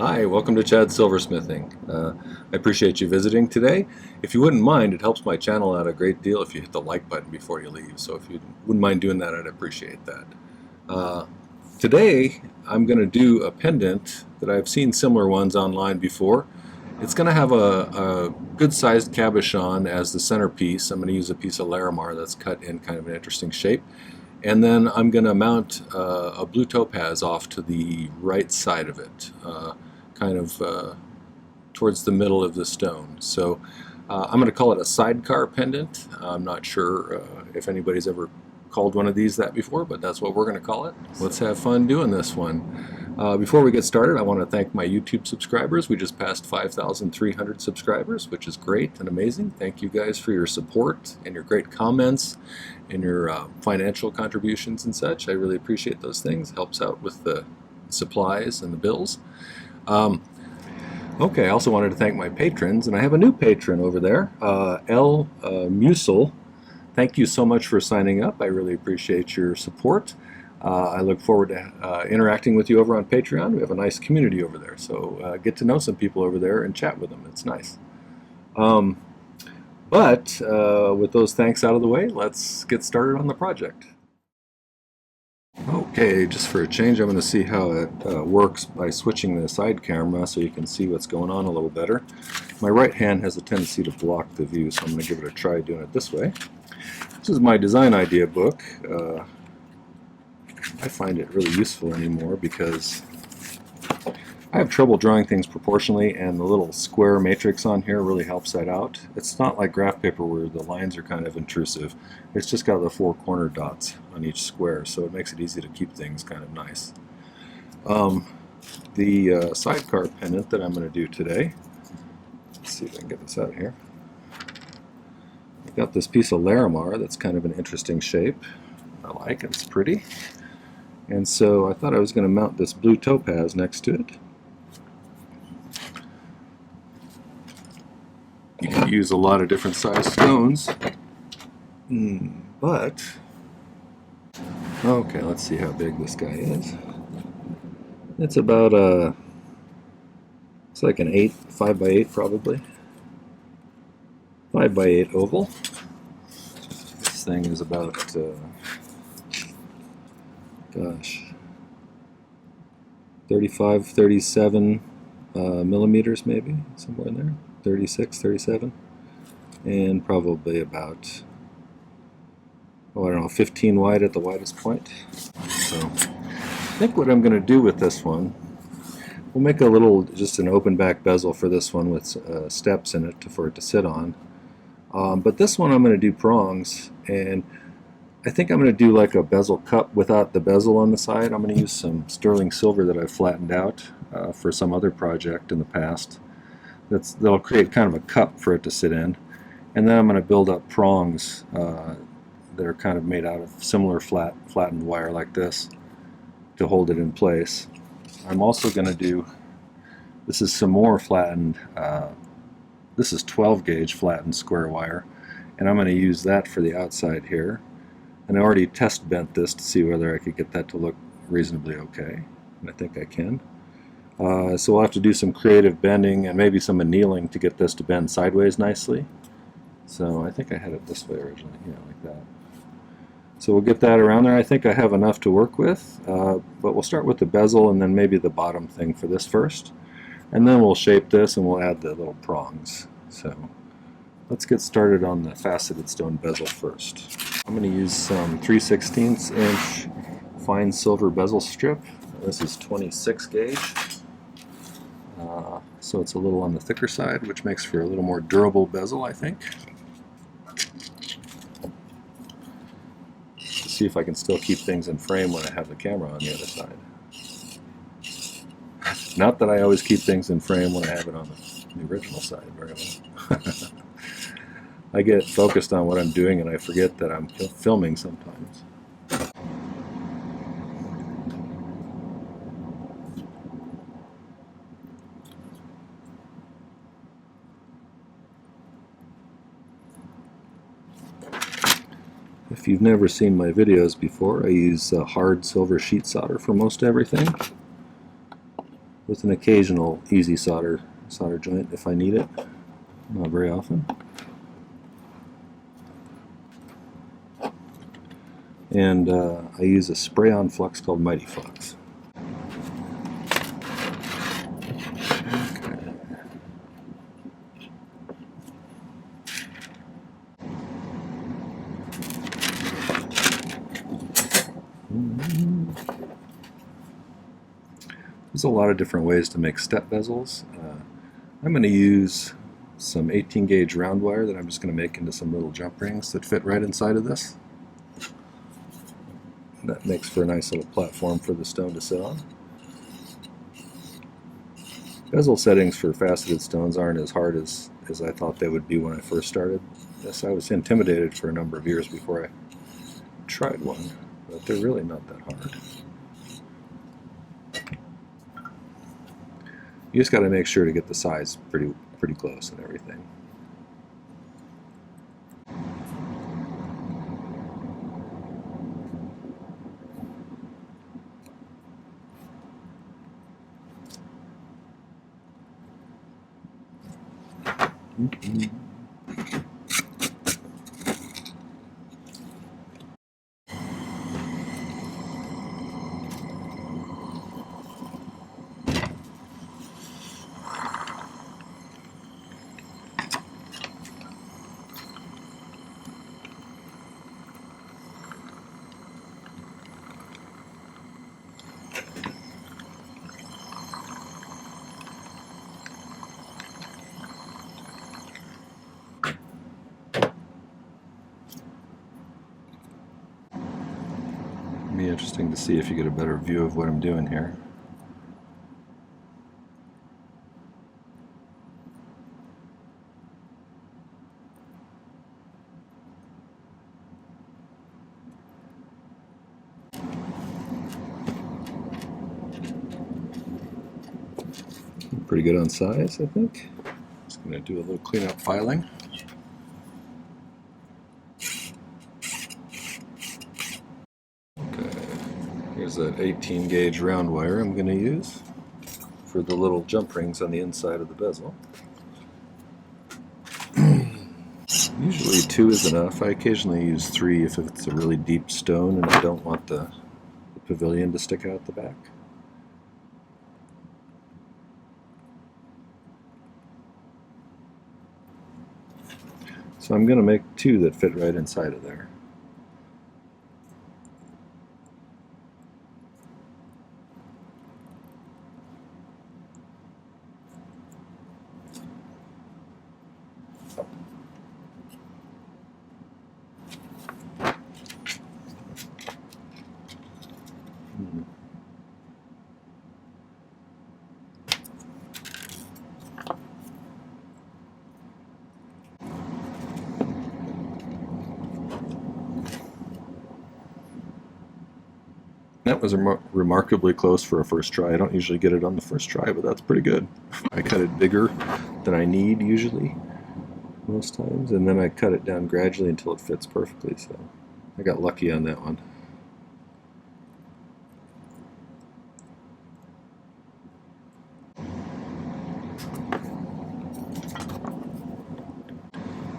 Hi, welcome to Chad's Silversmithing. I appreciate you visiting today. If you wouldn't mind, it helps my channel out a great deal if you hit the like button before you leave. So if you wouldn't mind doing that, I'd appreciate that. Today, I'm going to do a pendant that I've seen similar ones online before. It's going to have a good-sized cabochon as the centerpiece. I'm going to use a piece of Larimar that's cut in kind of an interesting shape. And then I'm going to mount a blue topaz off to the right side of it, kind of towards the middle of the stone. So I'm going to call it a sidecar pendant. I'm not sure if anybody's ever called one of these that before, but that's what we're going to call it. Let's have fun doing this one. Before we get started, I want to thank my YouTube subscribers. We just passed 5,300 subscribers, which is great and amazing. Thank you guys for your support and your great comments and your financial contributions and such. I really appreciate those things. Helps out with the supplies and the bills. Okay, I also wanted to thank my patrons, and I have a new patron over there, L. Musel. Thank you so much for signing up. I really appreciate your support. I look forward to interacting with you over on Patreon. We have a nice community over there, so get to know some people over there and chat with them. It's nice. But with those thanks out of the way, let's get started on the project. Okay, just for a change, I'm going to see how it works by switching the side camera so you can see what's going on a little better. My right hand has a tendency to block the view, so I'm going to give it a try doing it this way. This is my design idea book. I find it really useful anymore because I have trouble drawing things proportionally, and the little square matrix on here really helps that out. It's not like graph paper where the lines are kind of intrusive. It's just got the 4 corner dots on each square, so it makes it easy to keep things kind of nice. The sidecar pendant that I'm going to do today, let's see if I can get this out here. I've got this piece of Larimar that's kind of an interesting shape. I like it, it's pretty. And so I thought I was going to mount this blue topaz next to it. You can use a lot of different size stones, but okay, let's see how big this guy is. It's about it's like an 5x8 probably. 5x8 oval. This thing is about gosh, 35, 37 millimeters maybe, somewhere in there. 36, 37, and probably about, oh, I don't know, 15 wide at the widest point. So I think what I'm going to do with this one, we'll make a little, just an open back bezel for this one with steps in it for it to sit on. But this one I'm going to do prongs, and I think I'm going to do like a bezel cup without the bezel on the side. I'm going to use some sterling silver that I've flattened out for some other project in the past. That'll create kind of a cup for it to sit in, and then I'm going to build up prongs that are kind of made out of similar flattened wire like this to hold it in place. I'm also going to do, this is some more flattened, this is 12 gauge flattened square wire, and I'm going to use that for the outside here. And I already test bent this to see whether I could get that to look reasonably okay, and I think I can. So we'll have to do some creative bending and maybe some annealing to get this to bend sideways nicely. So I think I had it this way originally, yeah, like that. So we'll get that around there. I think I have enough to work with, but we'll start with the bezel and then maybe the bottom thing for this first. And then we'll shape this and we'll add the little prongs. So let's get started on the faceted stone bezel first. I'm going to use some 3/16 inch fine silver bezel strip. This is 26 gauge. So it's a little on the thicker side, which makes for a little more durable bezel, I think. Let's see if I can still keep things in frame when I have the camera on the other side. Not that I always keep things in frame when I have it on the original side very well. I get focused on what I'm doing and I forget that I'm filming sometimes. If you've never seen my videos before, I use hard silver sheet solder for most everything. with an occasional easy solder joint if I need it. Not very often. And I use a spray-on flux called My-T-Flux. There's a lot of different ways to make step bezels. I'm going to use some 18 gauge round wire that I'm just going to make into some little jump rings that fit right inside of this. That makes for a nice little platform for the stone to sit on. Bezel settings for faceted stones aren't as hard as I thought they would be when I first started this. I was intimidated for a number of years before I tried one, but they're really not that hard. You just got to make sure to get the size pretty close and everything. It'll be interesting to see if you get a better view of what I'm doing here. Pretty good on size, I think. Just going to do a little cleanup filing. Okay, here's that 18 gauge round wire I'm going to use for the little jump rings on the inside of the bezel. Usually 2 is enough. I occasionally use 3 if it's a really deep stone and I don't want the pavilion to stick out the back. So I'm going to make 2 that fit right inside of there. That was remarkably close for a first try. I don't usually get it on the first try, but that's pretty good. I cut it bigger than I need usually, most times, and then I cut it down gradually until it fits perfectly, so I got lucky on that one.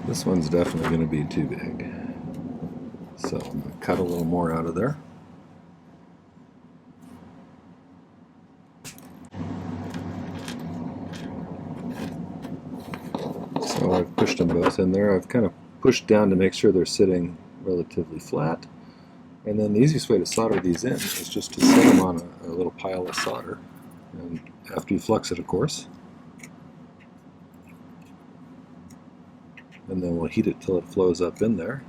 This one's definitely going to be too big, so I'm going to cut a little more out of there. So I've pushed them both in there. I've kind of pushed down to make sure they're sitting relatively flat. And then the easiest way to solder these in is just to set them on a little pile of solder. And after you flux it, of course. And then we'll heat it till it flows up in there.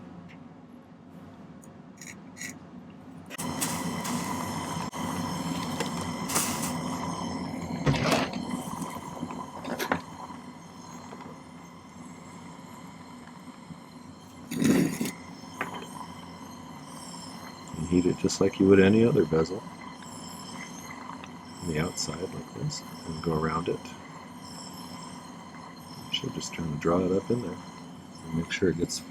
Heat it just like you would any other bezel on the outside like this, and go around it. Should just try to draw it up in there and make sure it gets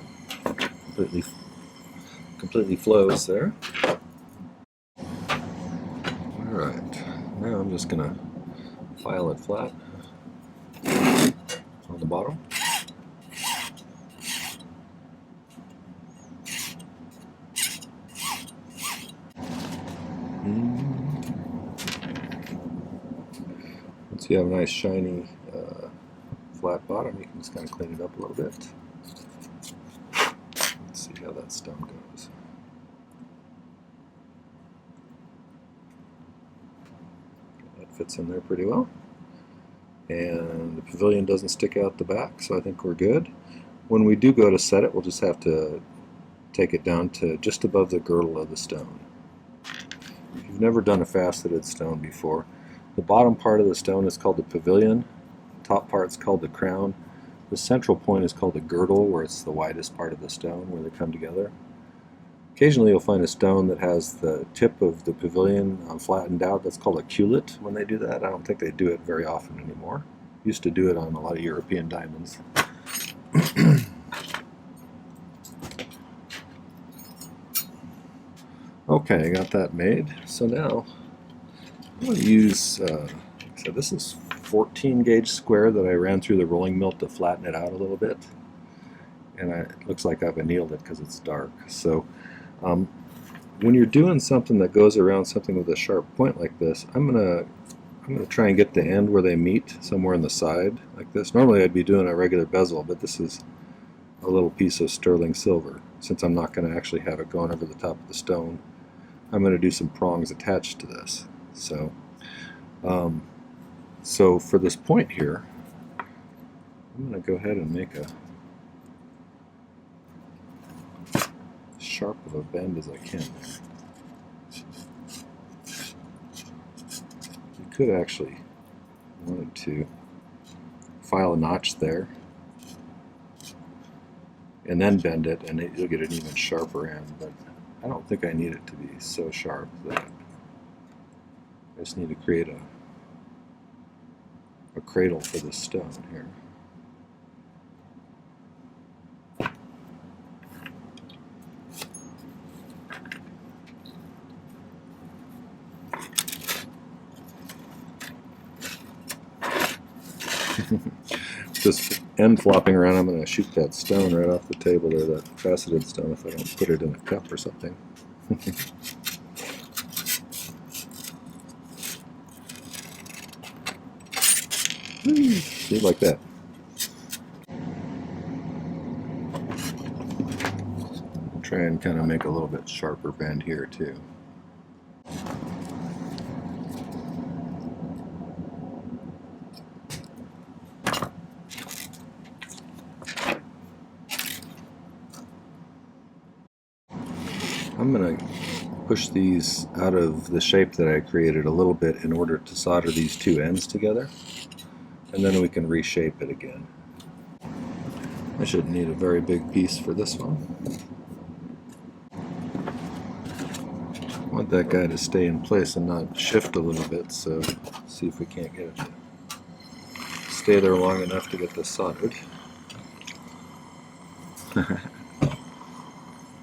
completely flows there. Alright, now I'm just gonna File it flat on the bottom. Once you have a nice shiny flat bottom, you can just kind of clean it up a little bit. Let's see how that stone goes. That fits in there pretty well. And the pavilion doesn't stick out the back, so I think we're good. When we do go to set it, we'll just have to take it down to just above the girdle of the stone. If you've never done a faceted stone before, the bottom part of the stone is called the pavilion, the top part is called the crown, the central point is called the girdle, where it's the widest part of the stone, where they come together. Occasionally you'll find a stone that has the tip of the pavilion flattened out. That's called a culet when they do that. I don't think they do it very often anymore. Used to do it on a lot of European diamonds. Okay, I got that made. So now I'm going to use, so this is 14 gauge square that I ran through the rolling mill to flatten it out a little bit. And it looks like I've annealed it because it's dark. So when you're doing something that goes around something with a sharp point like this, I'm gonna try and get the end where they meet, somewhere on the side like this. Normally I'd be doing a regular bezel, but this is a little piece of sterling silver. Since I'm not going to actually have it going over the top of the stone, I'm going to do some prongs attached to this. So, so for this point here, I'm going to go ahead and make a sharp of a bend as I can. You could actually wanted to file a notch there and then bend it, and you'll get an even sharper end, but I don't think I need it to be so sharp that I just need to create a cradle for this stone here. This end flopping around, I'm going to shoot that stone right off the table there, that faceted stone, if I don't put it in a cup or something. See, like that. Try and kind of make a little bit sharper bend here too. I'm going to push these out of the shape that I created a little bit in order to solder these two ends together, and then we can reshape it again. I shouldn't need a very big piece for this one. I want that guy to stay in place and not shift a little bit, so see if we can't get it to stay there long enough to get this soldered.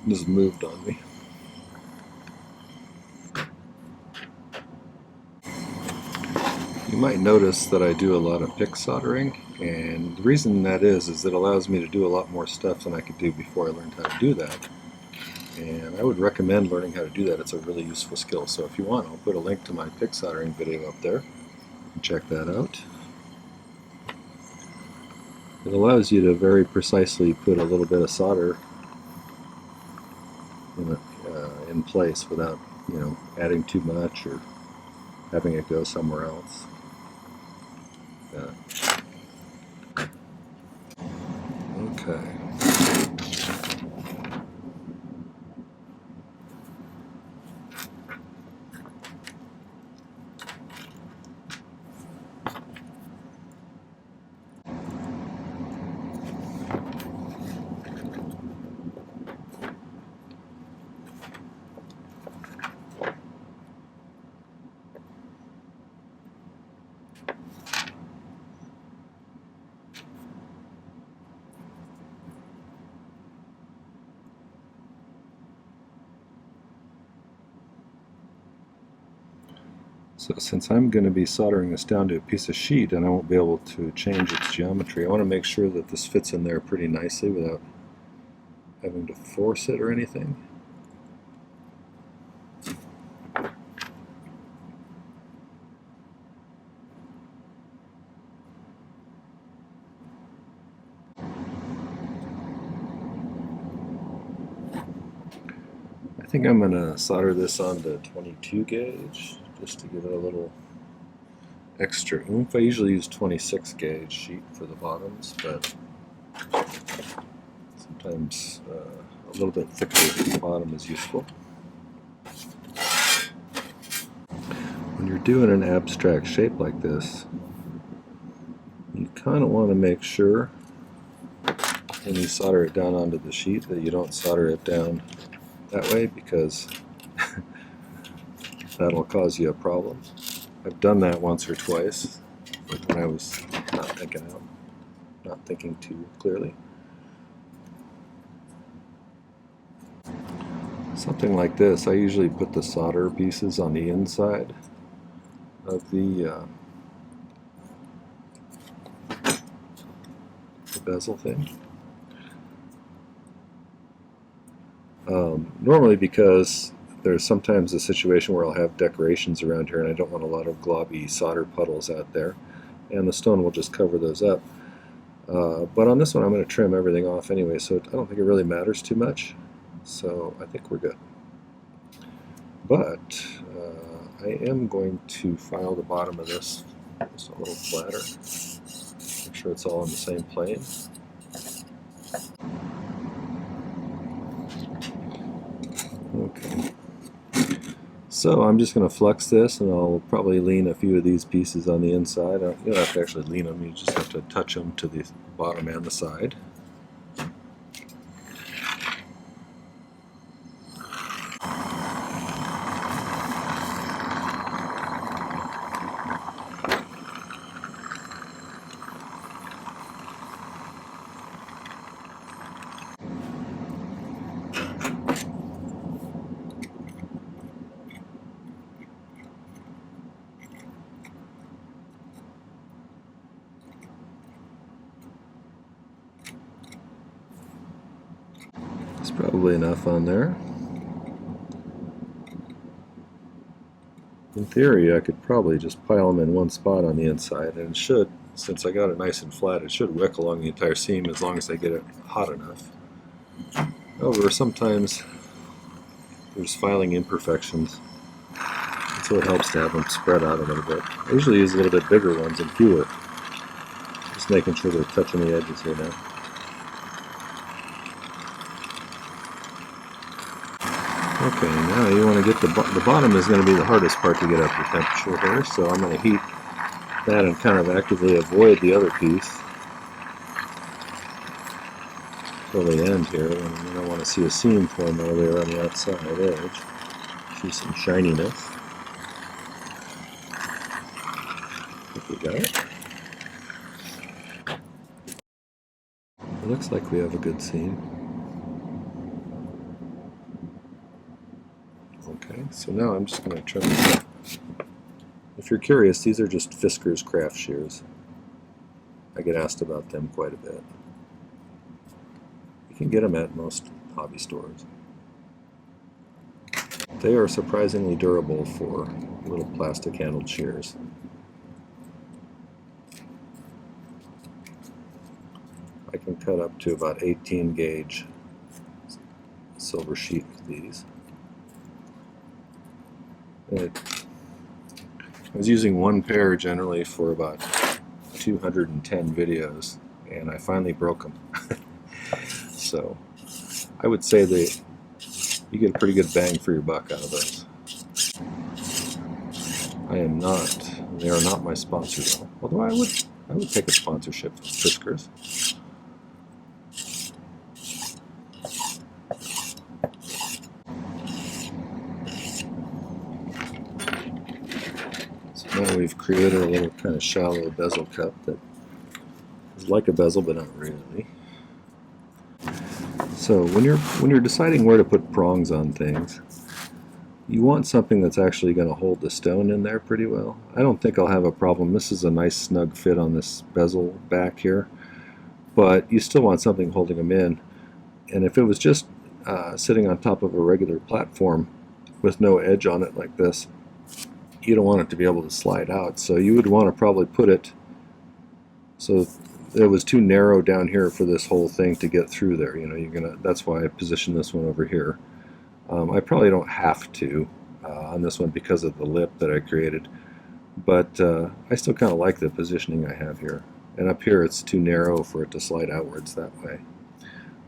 Just moved on me. You might notice that I do a lot of pick soldering, and the reason that is it allows me to do a lot more stuff than I could do before I learned how to do that. And I would recommend learning how to do that. It's a really useful skill. So if you want, I'll put a link to my pick soldering video up there. Check that out. It allows you to very precisely put a little bit of solder in place without, adding too much or having it go somewhere else. Okay. So since I'm going to be soldering this down to a piece of sheet and I won't be able to change its geometry, I want to make sure that this fits in there pretty nicely without having to force it or anything. I think I'm going to solder this onto 22 gauge just to give it a little extra oomph. I usually use 26 gauge sheet for the bottoms, but sometimes a little bit thicker bottom is useful. When you're doing an abstract shape like this, you kind of want to make sure when you solder it down onto the sheet that you don't solder it down that way, because that'll cause you a problem. I've done that once or twice when I was not thinking too clearly. Something like this, I usually put the solder pieces on the inside of the bezel thing. Normally because there's sometimes a situation where I'll have decorations around here and I don't want a lot of globby solder puddles out there, and the stone will just cover those up. But on this one I'm going to trim everything off anyway, so I don't think it really matters too much. So I think we're good. But I am going to file the bottom of this just a little flatter. Make sure it's all on the same plane. Okay. So I'm just going to flux this, and I'll probably lean a few of these pieces on the inside. You don't have to actually lean them, you just have to touch them to the bottom and the side. It's probably enough on there. In theory, I could probably just pile them in one spot on the inside, and it should, since I got it nice and flat, it should wick along the entire seam as long as I get it hot enough. However, sometimes there's filing imperfections, and so it helps to have them spread out a little bit. I usually use a little bit bigger ones and fewer, just making sure they're touching the edges here now. Okay, now you want to get the bottom is going to be the hardest part to get up to temperature here, so I'm going to heat that and kind of actively avoid the other piece till the end here, and you don't want to see a seam form all the way around the outside edge. See some shininess. I think we got it. It looks like we have a good seam. Okay, so now I'm just going to trim this up. If you're curious, these are just Fisker's craft shears. I get asked about them quite a bit. You can get them at most hobby stores. They are surprisingly durable for little plastic handled shears. I can cut up to about 18 gauge silver sheet with these. I was using one pair generally for about 210 videos, and I finally broke them. So I would say that you get a pretty good bang for your buck out of those. They are not my sponsor though. Although I would take a sponsorship from Fisker's. Now we've created a little kind of shallow bezel cup that is like a bezel but not really. So when you're deciding where to put prongs on things, You want something that's actually going to hold the stone in there pretty well. I don't think I'll have a problem. This is a nice snug fit on this bezel back here, but you still want something holding them in. And if it was just sitting on top of a regular platform with no edge on it like this, you don't want it to be able to slide out. So you would want to probably put it so it was too narrow down here for this whole thing to get through there. You know, that's why I positioned this one over here. I probably don't have to on this one because of the lip that I created, but I still kind of like the positioning I have here. And up here it's too narrow for it to slide outwards that way.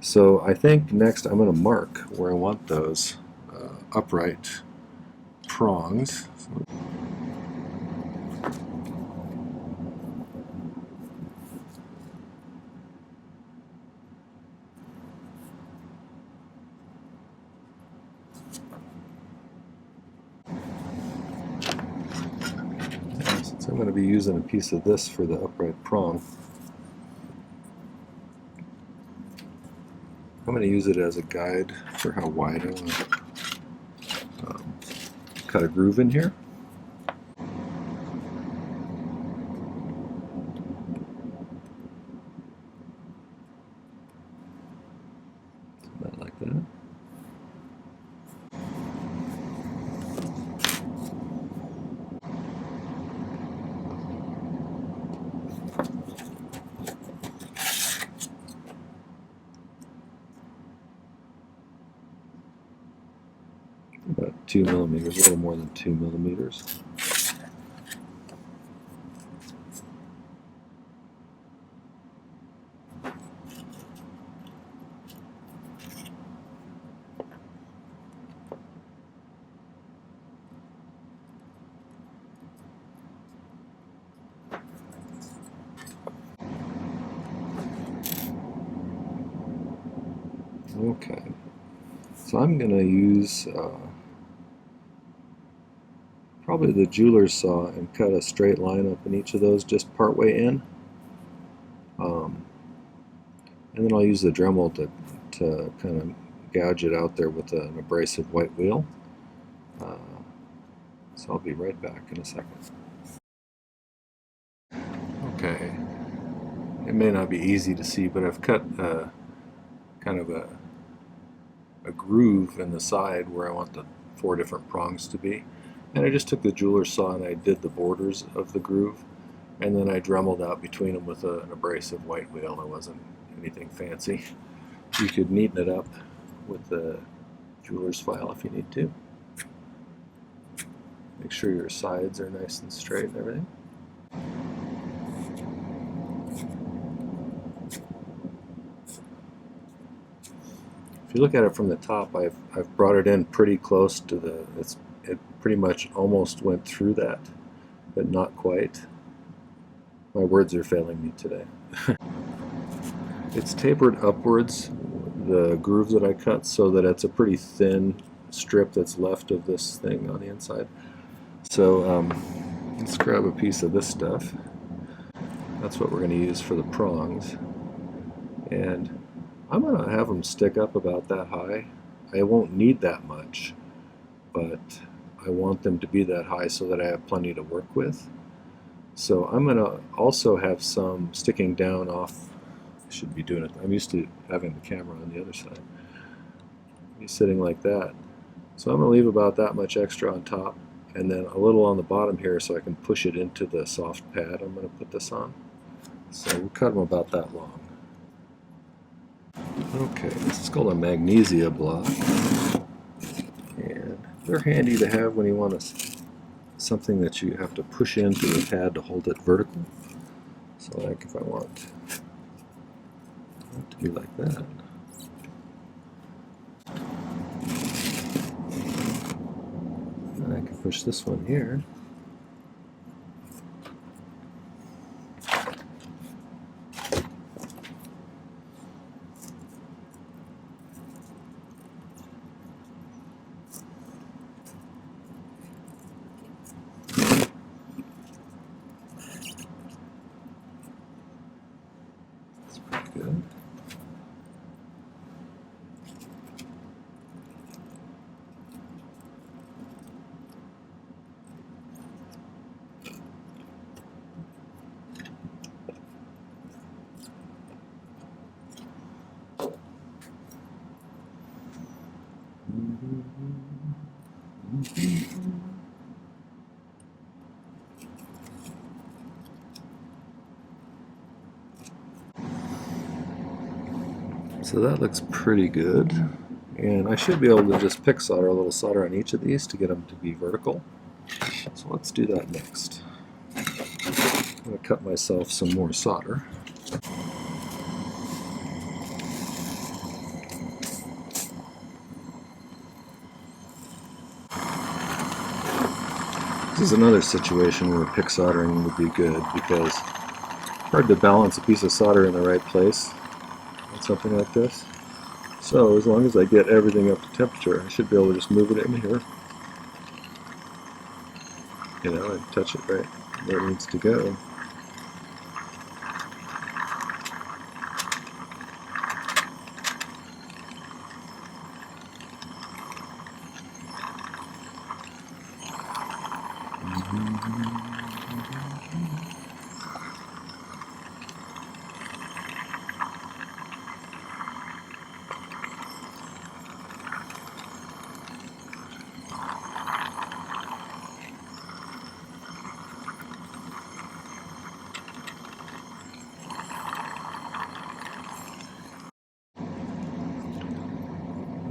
So I think next I'm going to mark where I want those upright prongs. Since I'm going to be using a piece of this for the upright prong, I'm going to use it as a guide for how wide I want to cut a groove in here. About like that. About 2 millimeters, a little more than 2 millimeters. Okay, so I'm going to use probably the jeweler's saw and cut a straight line up in each of those just part way in. And then I'll use the Dremel to kind of gouge it out there with an abrasive white wheel. So I'll be right back in a second. Okay, it may not be easy to see, but I've cut kind of a groove in the side where I want the 4 different prongs to be. And I just took the jeweler's saw and I did the borders of the groove, and then I dremeled out between them with an abrasive white wheel. It wasn't anything fancy. You could neaten it up with the jeweler's file if you need to. Make sure your sides are nice and straight and everything. If you look at it from the top, I've brought it in pretty close to it pretty much almost went through that, but not quite. My words are failing me today. It's tapered upwards, the groove that I cut, so that it's a pretty thin strip that's left of this thing on the inside. So let's grab a piece of this stuff. That's what we're going to use for the prongs. And I'm going to have them stick up about that high. I won't need that much, but I want them to be that high so that I have plenty to work with. So I'm going to also have some sticking down off. I should be doing it. I'm used to having the camera on the other side. He's sitting like that. So I'm going to leave about that much extra on top, and then a little on the bottom here so I can push it into the soft pad I'm going to put this on. So we'll cut them about that long. Okay, this is called a magnesia block, and they're handy to have when you want something that you have to push into the pad to hold it vertical. So like if I want it to be like that. And I can push this one here. Good. So that looks pretty good. And I should be able to just pick solder a little solder on each of these to get them to be vertical. So let's do that next. I'm going to cut myself some more solder. This is another situation where pick soldering would be good because it's hard to balance a piece of solder in the right place on something like this. So as long as I get everything up to temperature, I should be able to just move it in here. You know, and touch it right where it needs to go.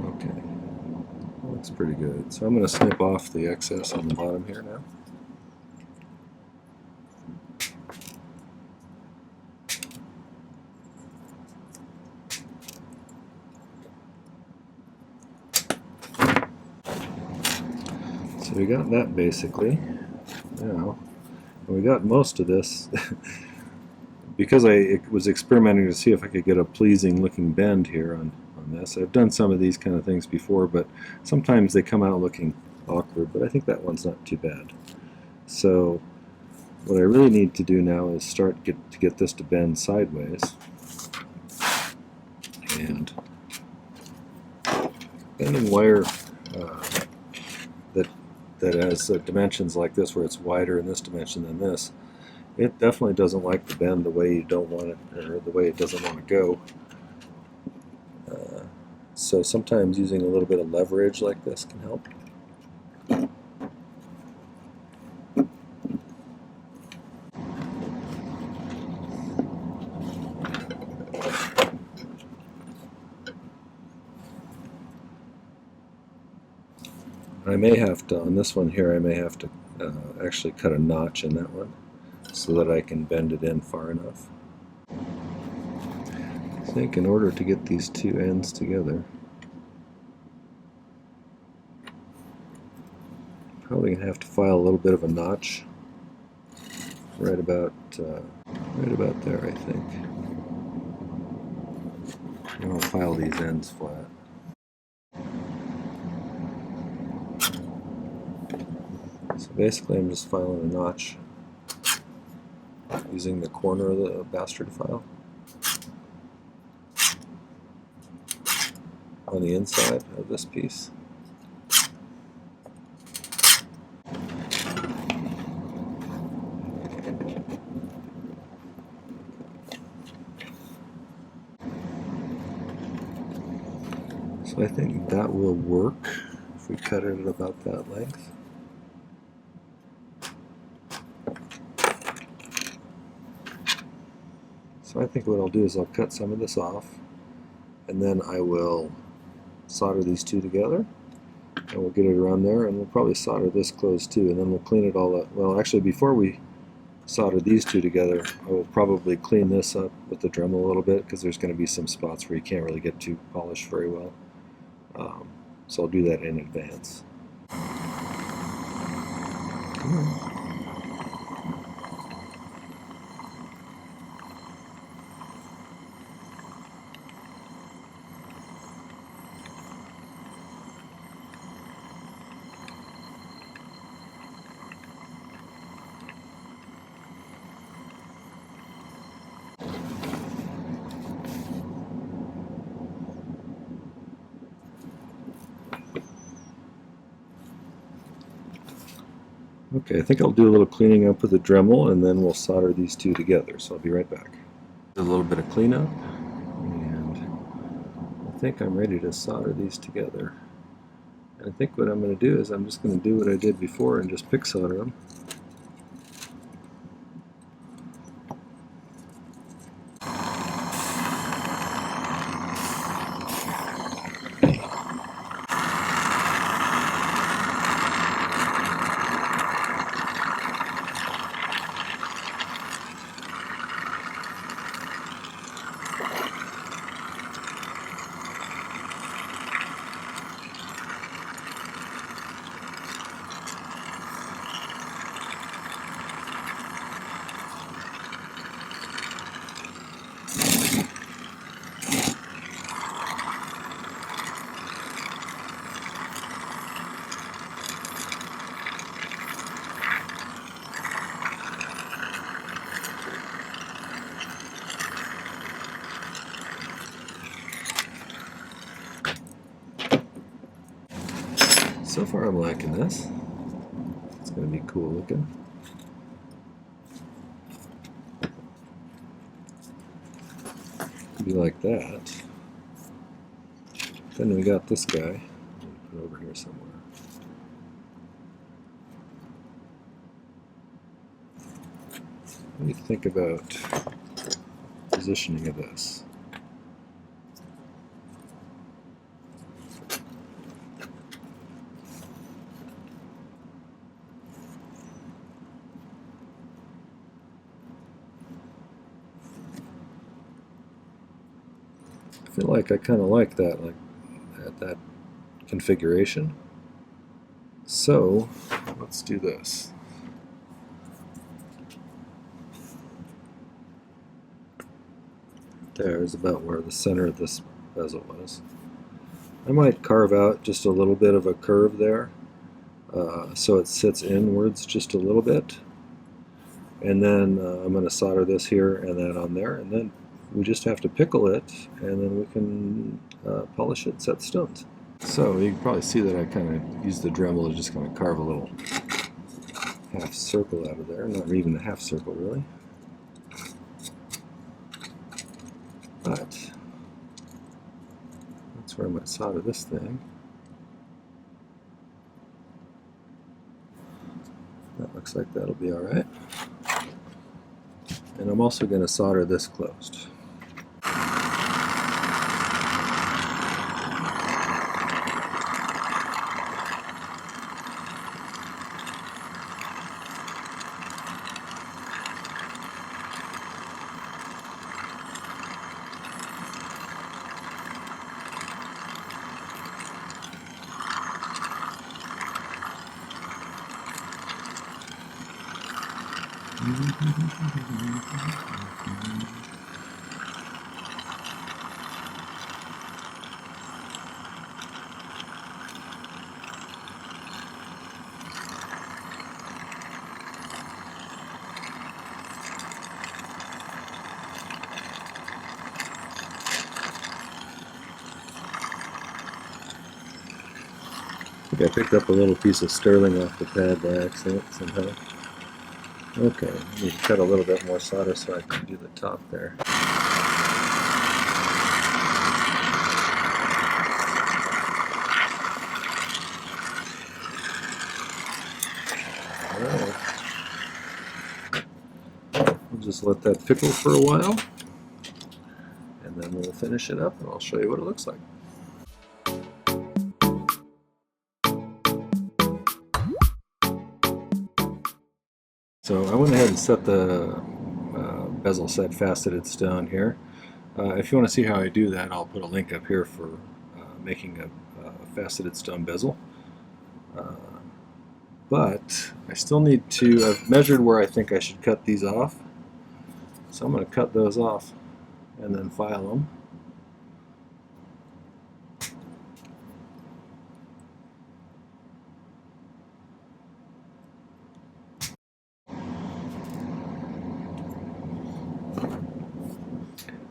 Okay, looks pretty good. So I'm going to snip off the excess on the bottom here now. So we got that basically. Now, we got most of this. Because I was experimenting to see if I could get a pleasing looking bend here on this. I've done some of these kind of things before, but sometimes they come out looking awkward, but I think that one's not too bad. So what I really need to do now is start to get this to bend sideways. And bending wire that has dimensions like this, where it's wider in this dimension than this, it definitely doesn't like to bend the way you don't want it, or the way it doesn't want to go. So sometimes using a little bit of leverage like this can help. I may have to, on this one here, I may have to actually cut a notch in that one so that I can bend it in far enough. I think in order to get these two ends together, probably going to have to file a little bit of a notch right about there, I think. And I'll file these ends flat. So basically I'm just filing a notch using the corner of the bastard file on the inside of this piece. So I think that will work if we cut it at about that length. So I think what I'll do is I'll cut some of this off, and then I will solder these two together, and we'll get it around there, and we'll probably solder this closed too, and then we'll clean it all up. Well, actually, before we solder these two together, I will probably clean this up with the Dremel a little bit, because there's going to be some spots where you can't really get too polished very well. So I'll do that in advance. Okay, I think I'll do a little cleaning up with the Dremel, and then we'll solder these two together, so I'll be right back. A little bit of cleanup, and I think I'm ready to solder these together. And I think what I'm going to do is I'm just going to do what I did before and just pick solder them. So far I'm liking this. It's going to be cool looking. Be like that. Then we got this guy. Put it over here somewhere. What do you think about positioning of this? I feel like I kind of like that, like at that configuration. So let's do this. There's about where the center of this bezel was. I might carve out just a little bit of a curve there, so it sits inwards just a little bit. And then I'm going to solder this here and that on there, and then we just have to pickle it, and then we can polish it and set the stones. So you can probably see that I kind of used the Dremel to just kind of carve a little half circle out of there, not even a half circle really. But that's where I might solder this thing. That looks like that'll be alright. And I'm also going to solder this closed. I think I picked up a little piece of sterling off the pad by accident somehow. Okay, I need to cut a little bit more solder so I can do the top there. Alright. We'll just let that pickle for a while, and then we'll finish it up and I'll show you what it looks like. So I went ahead and set the bezel set faceted stone here. If you want to see how I do that, I'll put a link up here for making a faceted stone bezel. But I still need to, I've measured where I think I should cut these off. So I'm going to cut those off and then file them.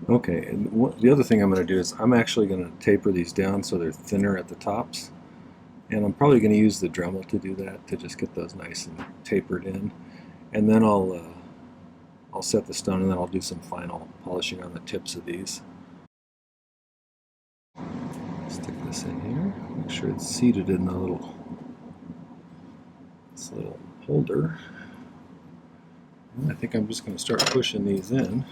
Okay, and the other thing I'm going to do is I'm actually going to taper these down so they're thinner at the tops. And I'm probably going to use the Dremel to do that, to just get those nice and tapered in. And then I'll set the stone, and then I'll do some final polishing on the tips of these. Stick this in here, make sure it's seated in the this little holder. And I think I'm just going to start pushing these in.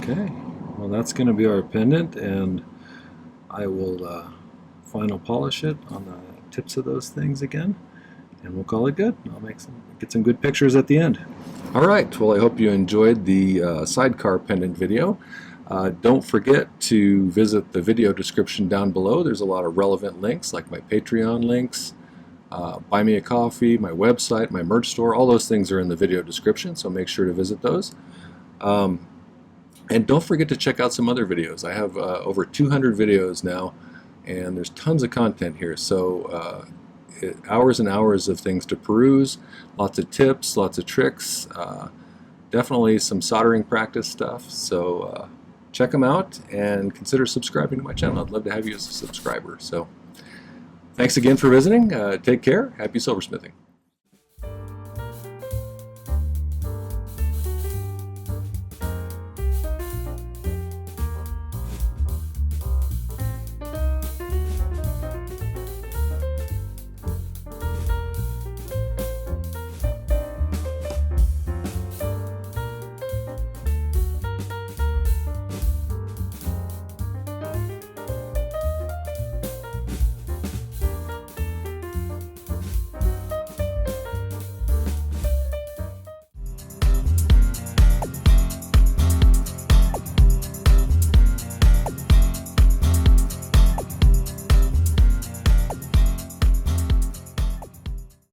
Okay, well that's going to be our pendant, and I will final polish it on the tips of those things again, and we'll call it good. I'll get some good pictures at the end. All right, well, I hope you enjoyed the sidecar pendant video. Don't forget to visit the video description down below. There's a lot of relevant links, like my Patreon links, buy me a coffee, my website, my merch store. All those things are in the video description, so make sure to visit those. And don't forget to check out some other videos. I have over 200 videos now, and there's tons of content here. So hours and hours of things to peruse, lots of tips, lots of tricks, definitely some soldering practice stuff. So check them out and consider subscribing to my channel. I'd love to have you as a subscriber. So thanks again for visiting. Take care. Happy silversmithing.